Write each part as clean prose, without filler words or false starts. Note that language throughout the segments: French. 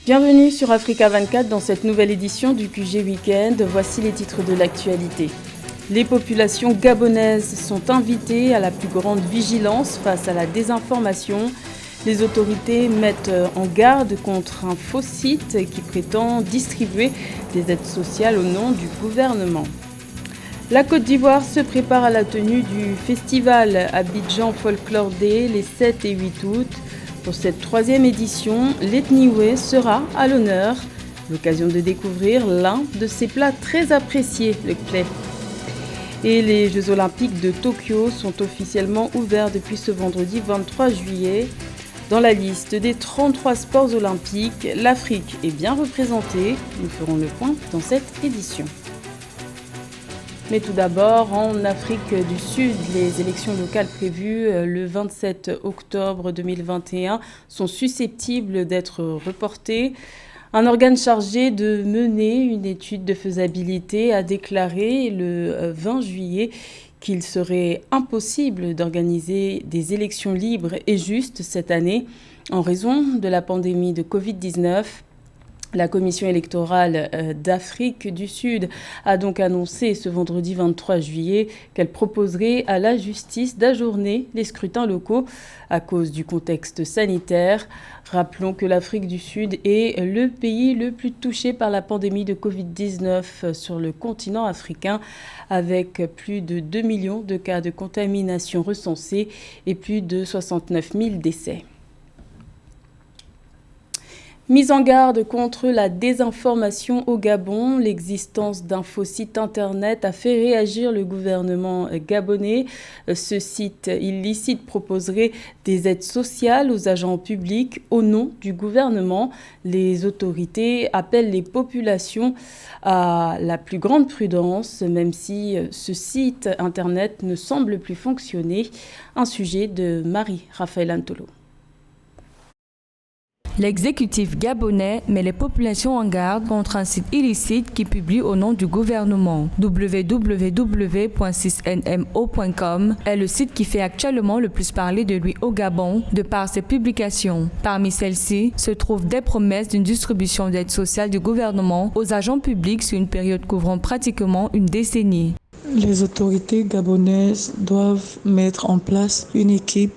Bienvenue sur Africa 24 dans cette nouvelle édition du QG Weekend. Voici les titres de l'actualité. Les populations gabonaises sont invitées à la plus grande vigilance face à la désinformation. Les autorités mettent en garde contre un faux site qui prétend distribuer des aides sociales au nom du gouvernement. La Côte d'Ivoire se prépare à la tenue du festival Abidjan Folklore Day les 7 et 8 août. Pour cette troisième édition, l'ethnie Wé sera à l'honneur. L'occasion de découvrir l'un de ses plats très appréciés, le clay. Et les Jeux Olympiques de Tokyo sont officiellement ouverts depuis ce vendredi 23 juillet. Dans la liste des 33 sports olympiques, l'Afrique est bien représentée. Nous ferons le point dans cette édition. Mais tout d'abord, en Afrique du Sud, les élections locales prévues le 27 octobre 2021 sont susceptibles d'être reportées. Un organe chargé de mener une étude de faisabilité a déclaré le 20 juillet qu'il serait impossible d'organiser des élections libres et justes cette année en raison de la pandémie de Covid-19. La Commission électorale d'Afrique du Sud a donc annoncé ce vendredi 23 juillet qu'elle proposerait à la justice d'ajourner les scrutins locaux à cause du contexte sanitaire. Rappelons que l'Afrique du Sud est le pays le plus touché par la pandémie de Covid-19 sur le continent africain, avec plus de 2 millions de cas de contamination recensés et plus de 69 000 décès. Mise en garde contre la désinformation au Gabon, l'existence d'un faux site internet a fait réagir le gouvernement gabonais. Ce site illicite proposerait des aides sociales aux agents publics au nom du gouvernement. Les autorités appellent les populations à la plus grande prudence, même si ce site internet ne semble plus fonctionner. Un sujet de Marie-Raphaël Antolo. L'exécutif gabonais met les populations en garde contre un site illicite qui publie au nom du gouvernement. www.6nmo.com est le site qui fait actuellement le plus parler de lui au Gabon de par ses publications. Parmi celles-ci se trouvent des promesses d'une distribution d'aide sociale du gouvernement aux agents publics sur une période couvrant pratiquement une décennie. Les autorités gabonaises doivent mettre en place une équipe,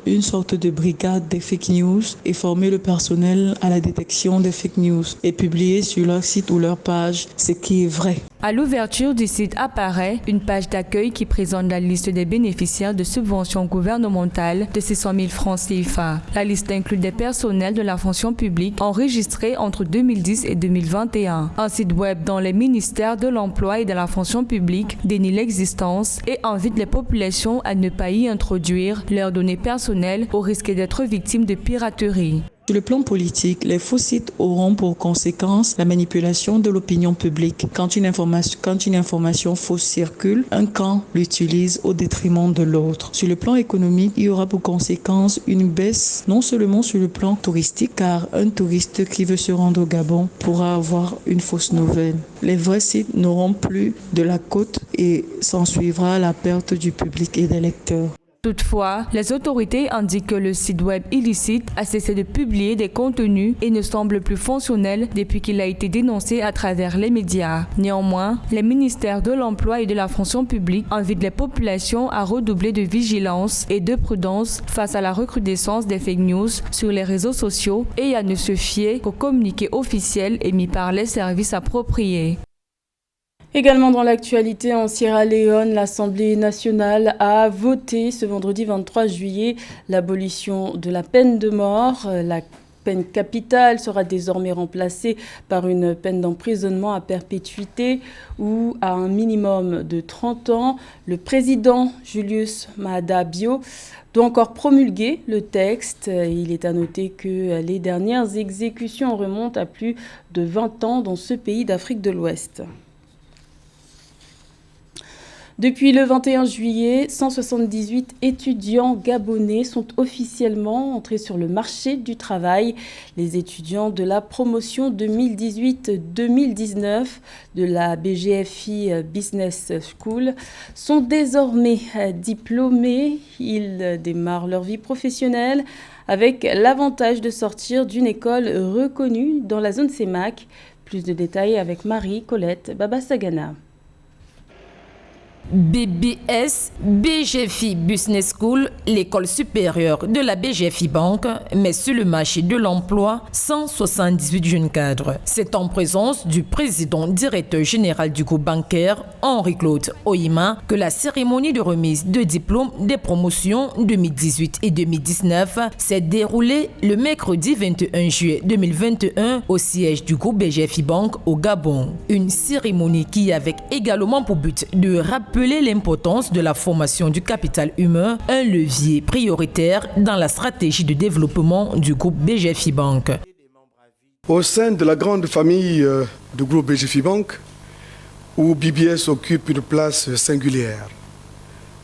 une sorte de brigade des fake news et former le personnel à la détection des fake news et publier sur leur site ou leur page ce qui est vrai. À l'ouverture du site apparaît une page d'accueil qui présente la liste des bénéficiaires de subventions gouvernementales de 600 000 francs CFA. La liste inclut des personnels de la fonction publique enregistrés entre 2010 et 2021. Un site web dont les ministères de l'Emploi et de la fonction publique dénie l'existence et invite les populations à ne pas y introduire leurs données personnelles au risque d'être victimes de piraterie. Sur le plan politique, les faux sites auront pour conséquence la manipulation de l'opinion publique. Quand une information fausse circule, un camp l'utilise au détriment de l'autre. Sur le plan économique, il y aura pour conséquence une baisse, non seulement sur le plan touristique, car un touriste qui veut se rendre au Gabon pourra avoir une fausse nouvelle. Les vrais sites n'auront plus de la cote et s'ensuivra la perte du public et des lecteurs. Toutefois, les autorités indiquent que le site web illicite a cessé de publier des contenus et ne semble plus fonctionnel depuis qu'il a été dénoncé à travers les médias. Néanmoins, les ministères de l'Emploi et de la fonction publique invitent les populations à redoubler de vigilance et de prudence face à la recrudescence des fake news sur les réseaux sociaux et à ne se fier qu'aux communiqués officiels émis par les services appropriés. Également dans l'actualité, en Sierra Leone, l'Assemblée nationale a voté ce vendredi 23 juillet l'abolition de la peine de mort. La peine capitale sera désormais remplacée par une peine d'emprisonnement à perpétuité ou à un minimum de 30 ans. Le président Julius Maada Bio doit encore promulguer le texte. Il est à noter que les dernières exécutions remontent à plus de 20 ans dans ce pays d'Afrique de l'Ouest. Depuis le 21 juillet, 178 étudiants gabonais sont officiellement entrés sur le marché du travail. Les étudiants de la promotion 2018-2019 de la BGFI Business School sont désormais diplômés. Ils démarrent leur vie professionnelle avec l'avantage de sortir d'une école reconnue dans la zone CEMAC. Plus de détails avec Marie-Colette Babasagana. BBS, BGFI Business School, l'école supérieure de la BGFI Bank, met sur le marché de l'emploi 178 jeunes cadres. C'est en présence du président directeur général du groupe bancaire, Henri-Claude Oyima, que la cérémonie de remise de diplômes des promotions 2018 et 2019 s'est déroulée le mercredi 21 juillet 2021 au siège du groupe BGFI Bank au Gabon. Une cérémonie qui avait également pour but de rappeler l'importance de la formation du capital humain, un levier prioritaire dans la stratégie de développement du groupe BGFI Bank. Au sein de la grande famille du groupe BGFI Bank, où BBS occupe une place singulière,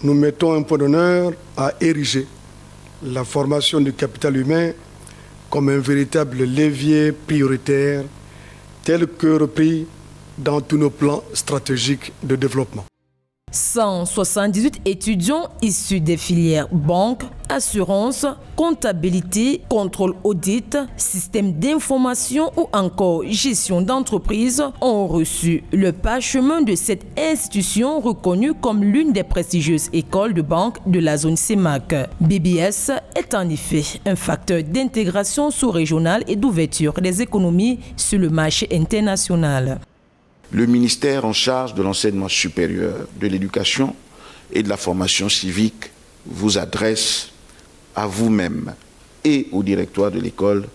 nous mettons un point d'honneur à ériger la formation du capital humain comme un véritable levier prioritaire tel que repris dans tous nos plans stratégiques de développement. 178 étudiants issus des filières banque, assurance, comptabilité, contrôle audit, système d'information ou encore gestion d'entreprise ont reçu le parchemin de cette institution reconnue comme l'une des prestigieuses écoles de banque de la zone CEMAC. BBS est en effet un facteur d'intégration sous-régionale et d'ouverture des économies sur le marché international. Le ministère en charge de l'enseignement supérieur, de l'éducation et de la formation civique vous adresse à vous-même et au directoire de l'école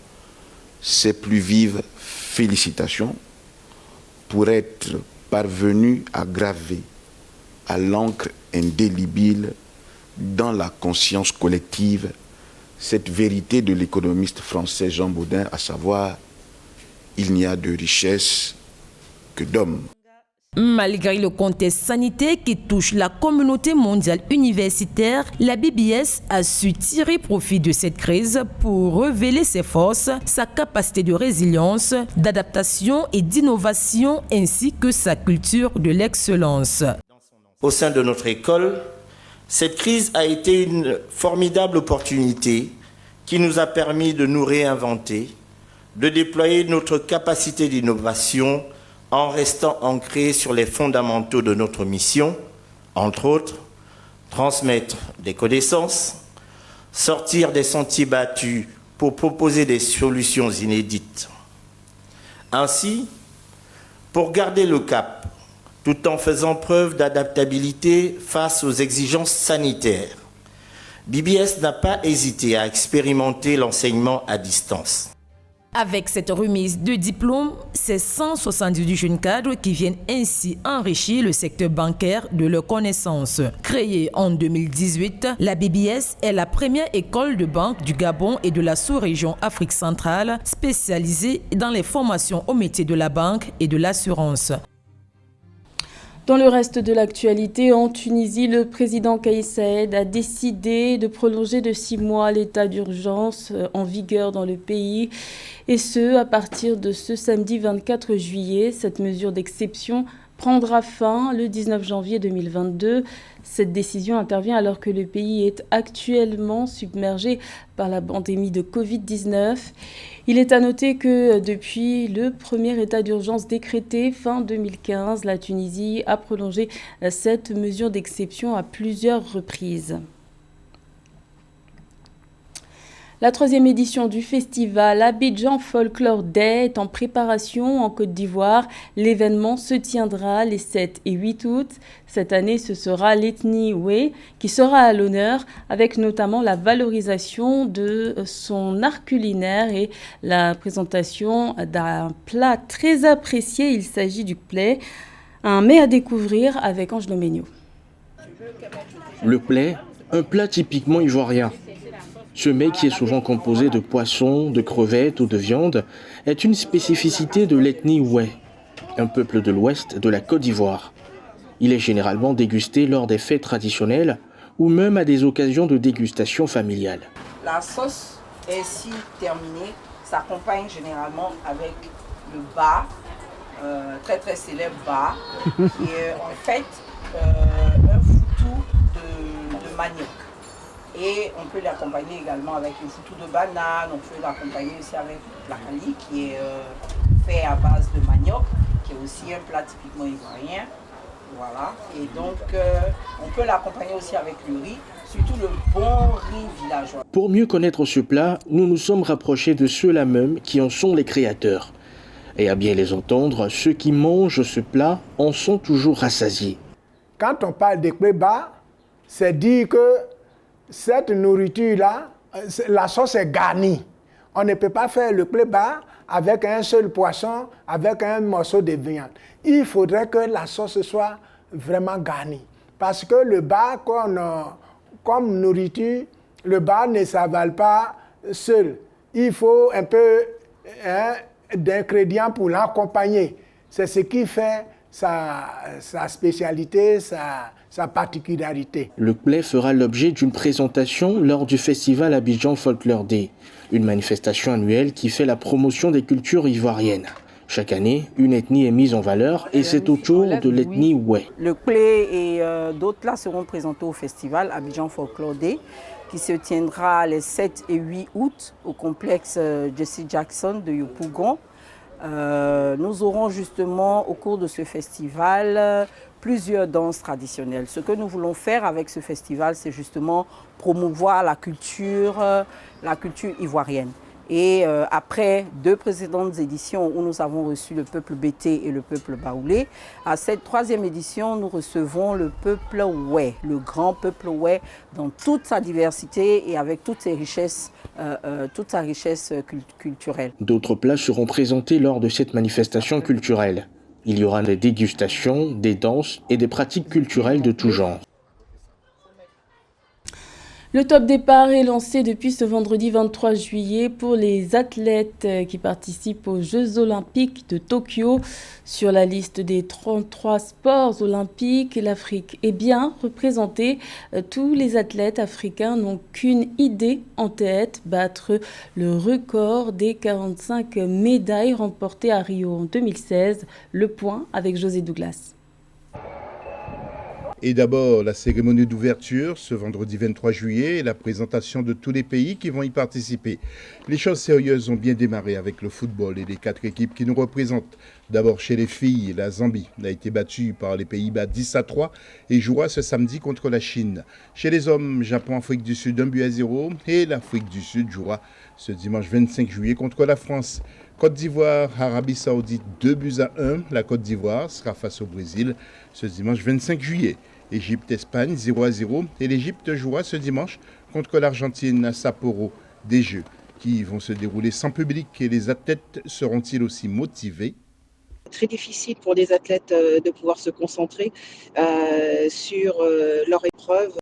ses plus vives félicitations pour être parvenu à graver à l'encre indélébile dans la conscience collective cette vérité de l'économiste français Jean Bodin, à savoir « il n'y a de richesse que d'hommes ». Malgré le contexte sanitaire qui touche la communauté mondiale universitaire, la BBS a su tirer profit de cette crise pour révéler ses forces, sa capacité de résilience, d'adaptation et d'innovation ainsi que sa culture de l'excellence. Au sein de notre école, cette crise a été une formidable opportunité qui nous a permis de nous réinventer, de déployer notre capacité d'innovation en restant ancré sur les fondamentaux de notre mission, entre autres, transmettre des connaissances, sortir des sentiers battus pour proposer des solutions inédites. Ainsi, pour garder le cap, tout en faisant preuve d'adaptabilité face aux exigences sanitaires, BBS n'a pas hésité à expérimenter l'enseignement à distance. Avec cette remise de diplôme, c'est 178 jeunes cadres qui viennent ainsi enrichir le secteur bancaire de leurs connaissances. Créée en 2018, la BBS est la première école de banque du Gabon et de la sous-région Afrique centrale spécialisée dans les formations aux métiers de la banque et de l'assurance. Dans le reste de l'actualité, en Tunisie, le président Kais Saied a décidé de prolonger de 6 mois l'état d'urgence en vigueur dans le pays, et ce, à partir de ce samedi 24 juillet. Cette mesure d'exception prendra fin le 19 janvier 2022. Cette décision intervient alors que le pays est actuellement submergé par la pandémie de Covid-19. Il est à noter que depuis le premier état d'urgence décrété fin 2015, la Tunisie a prolongé cette mesure d'exception à plusieurs reprises. La 3e édition du festival Abidjan Folklore Day est en préparation en Côte d'Ivoire. L'événement se tiendra les 7 et 8 août. Cette année, ce sera l'ethnie Wé qui sera à l'honneur, avec notamment la valorisation de son art culinaire et la présentation d'un plat très apprécié. Il s'agit du play, un mets à découvrir avec Ange Doménio. Le play, un plat typiquement ivoirien. Ce mets, qui est souvent composé de poissons, de crevettes ou de viande, est une spécificité de l'ethnie Wé, un peuple de l'ouest de la Côte d'Ivoire. Il est généralement dégusté lors des fêtes traditionnelles ou même à des occasions de dégustation familiale. La sauce est si terminée, s'accompagne généralement avec le ba, très très célèbre ba, qui est en fait un foutou de manioc. Et on peut l'accompagner également avec le foutou de banane, on peut l'accompagner aussi avec la cali qui est fait à base de manioc, qui est aussi un plat typiquement ivoirien. Voilà, et donc on peut l'accompagner aussi avec le riz, surtout le bon riz villageois. Pour mieux connaître ce plat, nous nous sommes rapprochés de ceux-là même qui en sont les créateurs. Et à bien les entendre, ceux qui mangent ce plat en sont toujours rassasiés. Quand on parle de kléba, c'est dire que cette nourriture-là, la sauce est garnie. On ne peut pas faire le kléba avec un seul poisson, avec un morceau de viande. Il faudrait que la sauce soit vraiment garnie. Parce que le bar, comme nourriture, le bar ne s'avale pas seul. Il faut un peu d'ingrédients pour l'accompagner. C'est ce qui fait sa spécialité, sa particularité. Le plaid fera l'objet d'une présentation lors du festival Abidjan Folklore Day, une manifestation annuelle qui fait la promotion des cultures ivoiriennes. Chaque année, une ethnie est mise en valeur et c'est au tour de l'ethnie Oué. Le plaid et d'autres plats seront présentés au festival Abidjan Folklore Day qui se tiendra les 7 et 8 août au complexe Jesse Jackson de Yopougon. Nous aurons justement au cours de ce festival plusieurs danses traditionnelles. Ce que nous voulons faire avec ce festival, c'est justement promouvoir la culture ivoirienne. Et après 2 précédentes éditions où nous avons reçu le peuple Bété et le peuple Baoulé, à cette 3e édition, nous recevons le peuple Oué, le grand peuple Oué dans toute sa diversité et avec toutes ses richesses, toute sa richesse culturelle. D'autres plats seront présentés lors de cette manifestation culturelle. Il y aura des dégustations, des danses et des pratiques culturelles de tout genre. Le top départ est lancé depuis ce vendredi 23 juillet pour les athlètes qui participent aux Jeux Olympiques de Tokyo. Sur la liste des 33 sports olympiques, l'Afrique est bien représentée. Tous les athlètes africains n'ont qu'une idée en tête, battre le record des 45 médailles remportées à Rio en 2016. Le point avec José Douglas. Et d'abord, la cérémonie d'ouverture, ce vendredi 23 juillet, et la présentation de tous les pays qui vont y participer. Les choses sérieuses ont bien démarré avec le football et les 4 équipes qui nous représentent. D'abord, chez les filles, la Zambie a été battue par les Pays-Bas 10-3 et jouera ce samedi contre la Chine. Chez les hommes, Japon, Afrique du Sud 1-0 et l'Afrique du Sud jouera ce dimanche 25 juillet contre la France. Côte d'Ivoire, Arabie Saoudite 2-1. La Côte d'Ivoire sera face au Brésil ce dimanche 25 juillet. Égypte-Espagne 0-0 et l'Égypte jouera ce dimanche contre l'Argentine à Sapporo. Des Jeux qui vont se dérouler sans public et les athlètes seront-ils aussi motivés? Très difficile pour les athlètes de pouvoir se concentrer sur leur épreuve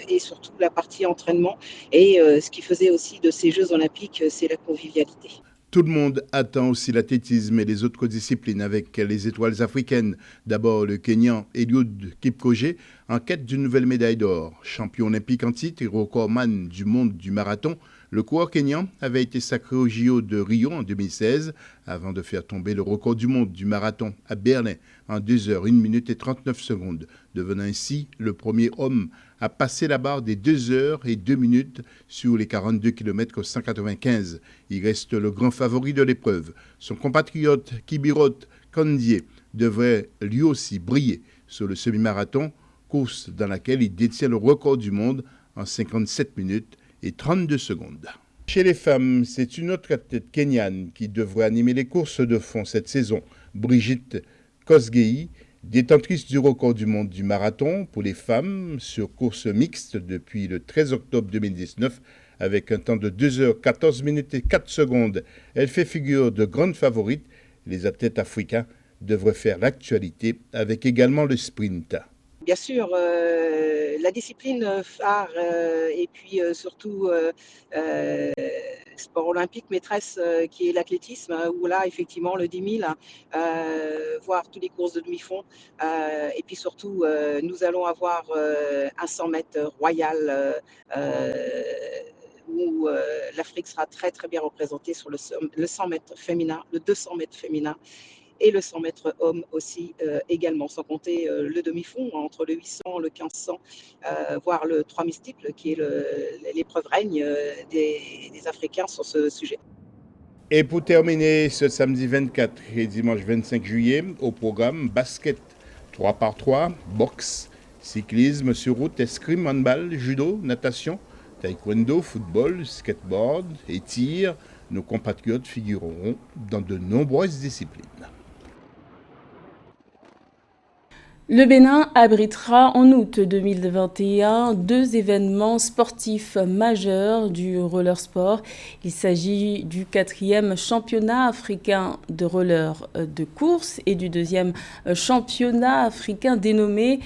et surtout la partie entraînement. Et ce qui faisait aussi de ces Jeux Olympiques, c'est la convivialité. Tout le monde attend aussi l'athlétisme et les autres disciplines avec les étoiles africaines. D'abord le Kenyan Eliud Kipchoge en quête d'une nouvelle médaille d'or. Champion olympique en titre et recordman du monde du marathon, le coureur kenyan avait été sacré au JO de Rio en 2016 avant de faire tomber le record du monde du marathon à Berlin en 2 heures, 1 minute et 39 secondes, devenant ainsi le premier homme à passer la barre des 2 heures et 2 minutes sur les 42 km 195. Il reste le grand favori de l'épreuve. Son compatriote Kibirot Kandie devrait lui aussi briller sur le semi-marathon, course dans laquelle il détient le record du monde en 57 minutes et 32 secondes. Chez les femmes, c'est une autre athlète kenyane qui devrait animer les courses de fond cette saison, Brigitte Kosgei, détentrice du record du monde du marathon pour les femmes sur course mixte depuis le 13 octobre 2019 avec un temps de 2 heures 14 minutes et 4 secondes. Elle fait figure de grande favorite. Les athlètes africains devraient faire l'actualité avec également le sprint. Bien sûr, la discipline phare et puis surtout sport olympique maîtresse qui est l'athlétisme, où là effectivement le 10 000, voire toutes les courses de demi-fond, et puis surtout nous allons avoir un 100 mètres royal où l'Afrique sera très très bien représentée sur le 100 mètres féminin, le 200 mètres féminin. et le 100 mètres hommes aussi également, sans compter le demi-fond entre le 800, le 1500, voire le 3000 steeple qui est l'épreuve règne des Africains sur ce sujet. Et pour terminer ce samedi 24 et dimanche 25 juillet, au programme basket 3x3, boxe, cyclisme sur route, escrime, handball, judo, natation, taekwondo, football, skateboard et tir, nos compatriotes figureront dans de nombreuses disciplines. Le Bénin abritera en août 2021 deux événements sportifs majeurs du roller sport. Il s'agit du 4e championnat africain de roller de course et du 2e championnat africain dénommé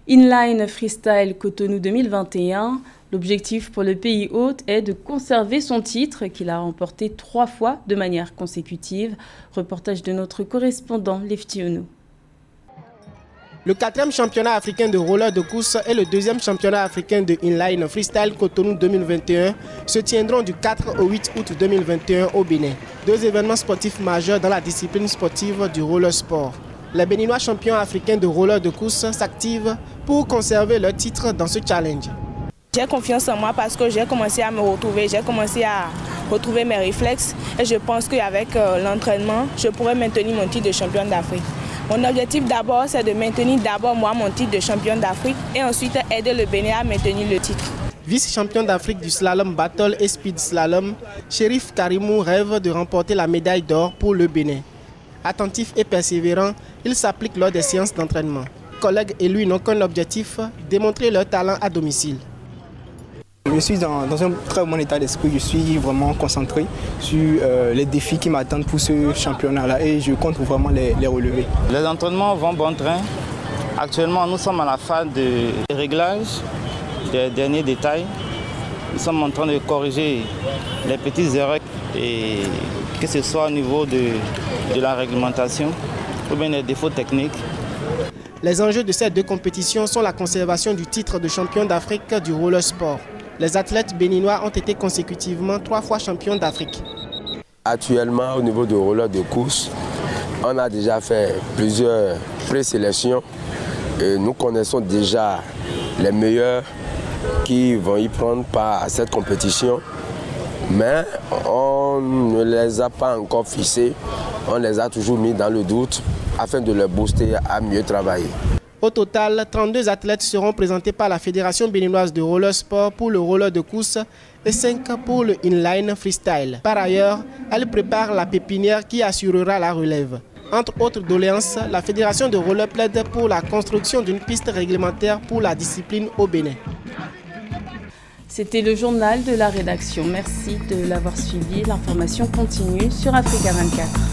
Inline Freestyle Cotonou 2021. L'objectif pour le pays hôte est de conserver son titre qu'il a remporté 3 fois de manière consécutive. Reportage de notre correspondant Lefty Onou. Le 4e championnat africain de roller de course et le 2e championnat africain de Inline Freestyle Cotonou 2021 se tiendront du 4 au 8 août 2021 au Bénin. Deux événements sportifs majeurs dans la discipline sportive du roller sport. Les Béninois champions africains de roller de course s'activent pour conserver leur titre dans ce challenge. J'ai confiance en moi parce que j'ai commencé à me retrouver, j'ai commencé à retrouver mes réflexes et je pense qu'avec l'entraînement, je pourrai maintenir mon titre de championne d'Afrique. Mon objectif d'abord, c'est de maintenir d'abord moi mon titre de championne d'Afrique et ensuite aider le Bénin à maintenir le titre. Vice-champion d'Afrique du slalom battle et speed slalom, Chérif Karimou rêve de remporter la médaille d'or pour le Bénin. Attentif et persévérant, il s'applique lors des séances d'entraînement. Collègues et lui n'ont qu'un objectif, démontrer leur talent à domicile. Je suis dans un très bon état d'esprit, je suis vraiment concentré sur les défis qui m'attendent pour ce championnat-là et je compte vraiment les relever. Les entraînements vont bon train. Actuellement, nous sommes à la phase de réglage des derniers détails. Nous sommes en train de corriger les petites erreurs, et que ce soit au niveau de la réglementation ou bien les défauts techniques. Les enjeux de ces deux compétitions sont la conservation du titre de champion d'Afrique du roller sport. Les athlètes béninois ont été consécutivement 3 fois champions d'Afrique. Actuellement, au niveau du roller de course, on a déjà fait plusieurs présélections. Et nous connaissons déjà les meilleurs qui vont y prendre part à cette compétition. Mais on ne les a pas encore fixés. On les a toujours mis dans le doute afin de les booster à mieux travailler. Au total, 32 athlètes seront présentés par la Fédération béninoise de roller sport pour le roller de course et 5 pour le inline freestyle. Par ailleurs, elle prépare la pépinière qui assurera la relève. Entre autres doléances, la Fédération de roller plaide pour la construction d'une piste réglementaire pour la discipline au Bénin. C'était le journal de la rédaction. Merci de l'avoir suivi. L'information continue sur Africa 24.